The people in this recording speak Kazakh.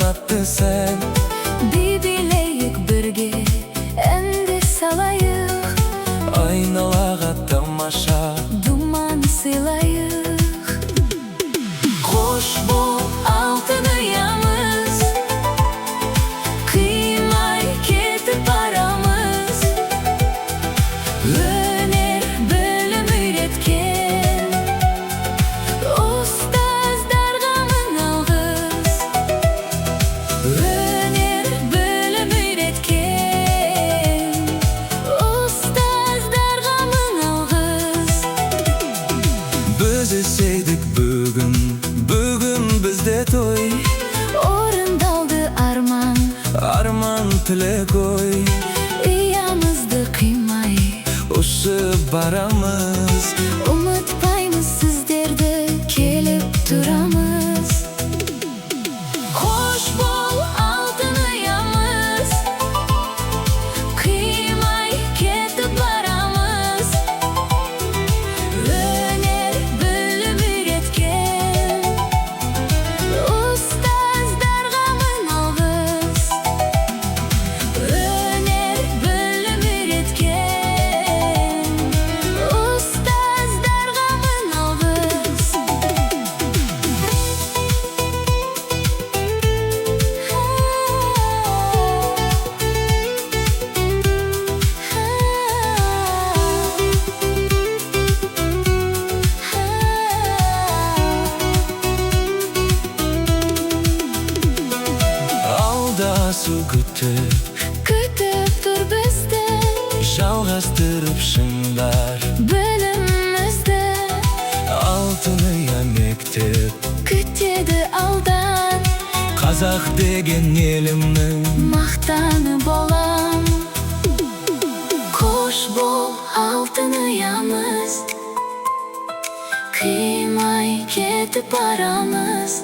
салтанатты сән. Би билейік бірге, әнді салайық, Айналаға тамаша думан сыйлайық. Қош бол, Алтын ұямыз, қимай кетіп барамыз. Өнер білім үйреткен ұстаздарға мың алғыс. Өнер білім үйреткен ұстаздарға мың алғыс. біз есейдік бүгін бізде той. Орындалды арман, Арман тілек ой, ұямызды қимай ұшып барамыз. ұмытпаймыз сіздерді, келіп тұрамыз. Қош бол, алтын ұямыз, қимай кетіп барамыз. Өнер білім үйреткен ұстаздарға мың алғыс. Өнер білім үйреткен ұстаздарға мың алғыс. Алдасу Күтіп тұр бізді, жалғастырып шыңдар. білімімізді Алтын ұя мектеп, күтеді алдан. қазақ деген елімнің Мақтаны болам. Қош бол, алтын ұямыз, қимай кетіп барамыз.